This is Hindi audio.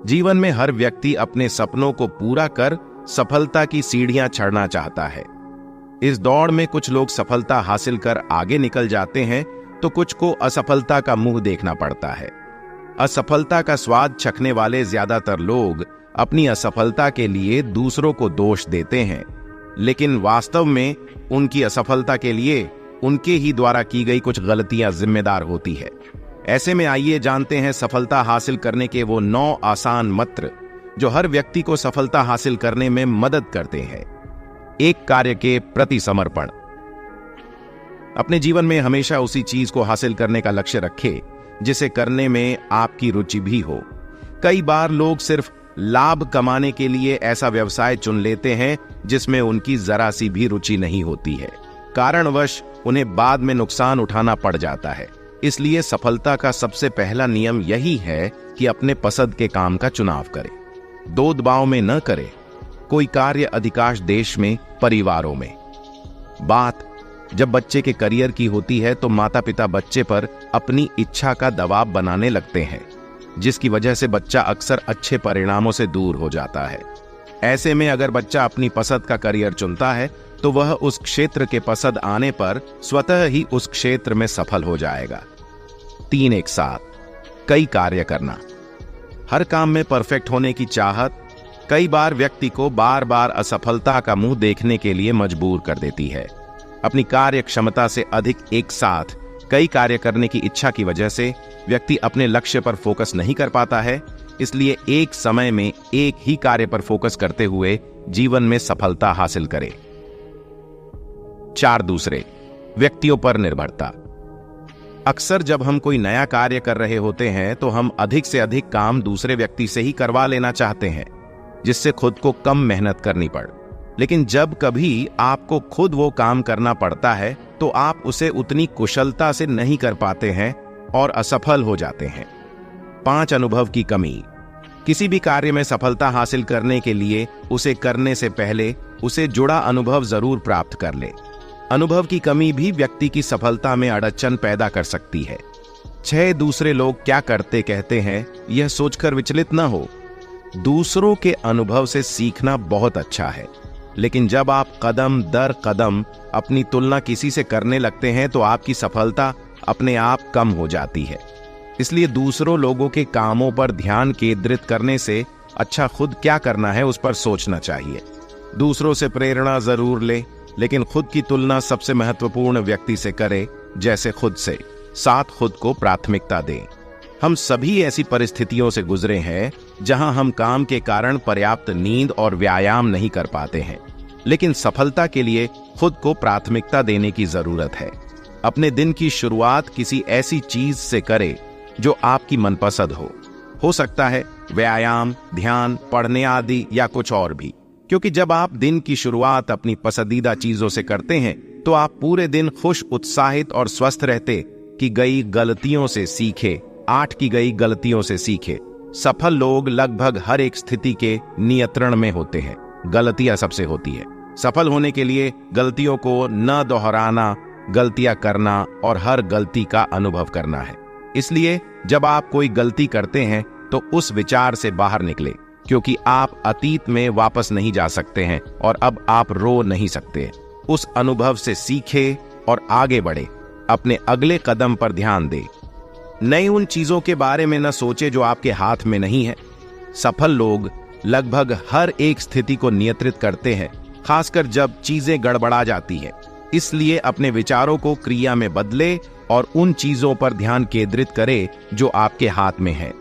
जीवन में हर व्यक्ति अपने सपनों को पूरा कर सफलता की सीढ़ियां चढ़ना चाहता है। इस दौड़ में कुछ लोग सफलता हासिल कर आगे निकल जाते हैं तो कुछ को असफलता का मुंह देखना पड़ता है। असफलता का स्वाद चखने वाले ज्यादातर लोग अपनी असफलता के लिए दूसरों को दोष देते हैं, लेकिन वास्तव में उनकी असफलता के लिए उनके ही द्वारा की गई कुछ गलतियां जिम्मेदार होती है। ऐसे में आइए जानते हैं सफलता हासिल करने के वो 9 आसान मंत्र जो हर व्यक्ति को सफलता हासिल करने में मदद करते हैं। एक कार्य के प्रति समर्पण। अपने जीवन में हमेशा उसी चीज को हासिल करने का लक्ष्य रखें जिसे करने में आपकी रुचि भी हो। कई बार लोग सिर्फ लाभ कमाने के लिए ऐसा व्यवसाय चुन लेते हैं जिसमें उनकी जरा सी भी रुचि नहीं होती है। कारणवश उन्हें बाद में नुकसान उठाना पड़ जाता है। इसलिए सफलता का सबसे पहला नियम यही है कि अपने पसंद के काम का चुनाव करें। दो दबाव में न करें। कोई कार्य अधिकांश देश में परिवारों में। बात जब बच्चे के करियर की होती है तो माता पिता बच्चे पर अपनी इच्छा का दबाव बनाने लगते हैं, जिसकी वजह से बच्चा अक्सर अच्छे परिणामों से दूर हो जाता है। ऐसे में अगर बच्चा अपनी पसंद का करियर चुनता है तो वह उस क्षेत्र के पसंद आने पर स्वतः ही उस क्षेत्र में सफल हो जाएगा। 3 एक साथ कई कार्य करना। हर काम में परफेक्ट होने की चाहत कई बार व्यक्ति को बार बार असफलता का मुंह देखने के लिए मजबूर कर देती है। अपनी कार्य क्षमता से अधिक एक साथ कई कार्य करने की इच्छा की वजह से व्यक्ति अपने लक्ष्य पर फोकस नहीं कर पाता है। इसलिए एक समय में एक ही कार्य पर फोकस करते हुए जीवन में सफलता हासिल करे। 4 दूसरे व्यक्तियों पर निर्भरता। अक्सर जब हम कोई नया कार्य कर रहे होते हैं तो हम अधिक से अधिक काम दूसरे व्यक्ति से ही करवा लेना चाहते हैं, जिससे खुद को कम मेहनत करनी पड़े। लेकिन जब कभी आपको खुद वो काम करना पड़ता है तो आप उसे उतनी कुशलता से नहीं कर पाते हैं और असफल हो जाते हैं। 5 अनुभव की कमी। किसी भी कार्य में सफलता हासिल करने के लिए उसे करने से पहले उसे जुड़ा अनुभव जरूर प्राप्त कर ले। अनुभव की कमी भी व्यक्ति की सफलता में अड़चन पैदा कर सकती है। 6 दूसरे लोग क्या करते कहते हैं यह सोचकर विचलित न हो। दूसरों के अनुभव से सीखना बहुत अच्छा है, लेकिन जब आप कदम दर कदम अपनी तुलना किसी से करने लगते हैं तो आपकी सफलता अपने आप कम हो जाती है। इसलिए दूसरों लोगों के कामों पर ध्यान केंद्रित करने से अच्छा खुद क्या करना है उस पर सोचना चाहिए। दूसरों से प्रेरणा जरूर ले, लेकिन खुद की तुलना सबसे महत्वपूर्ण व्यक्ति से करे जैसे खुद से। साथ खुद को प्राथमिकता दें। हम सभी ऐसी परिस्थितियों से गुजरे हैं जहां हम काम के कारण पर्याप्त नींद और व्यायाम नहीं कर पाते हैं, लेकिन सफलता के लिए खुद को प्राथमिकता देने की जरूरत है। अपने दिन की शुरुआत किसी ऐसी चीज से करें जो आपकी मनपसंद हो सकता है व्यायाम, ध्यान, पढ़ने आदि या कुछ और भी। क्योंकि जब आप दिन की शुरुआत अपनी पसंदीदा चीजों से करते हैं तो आप पूरे दिन खुश, उत्साहित और स्वस्थ रहते। की गई गलतियों से सीखे। 8 की गई गलतियों से सीखे। सफल लोग लगभग हर एक स्थिति के नियंत्रण में होते हैं। गलतियां सबसे होती है। सफल होने के लिए गलतियों को न दोहराना, गलतियां करना और हर गलती का अनुभव करना है। इसलिए जब आप कोई गलती करते हैं तो उस विचार से बाहर निकले, क्योंकि आप अतीत में वापस नहीं जा सकते हैं और अब आप रो नहीं सकते। उस अनुभव से सीखे और आगे बढ़े। अपने अगले कदम पर ध्यान दें। नई उन चीजों के बारे में न सोचे जो आपके हाथ में नहीं है। सफल लोग लगभग हर एक स्थिति को नियंत्रित करते हैं, खासकर जब चीजें गड़बड़ा जाती है। इसलिए अपने विचारों को क्रिया में बदले और उन चीजों पर ध्यान केंद्रित करें जो आपके हाथ में है।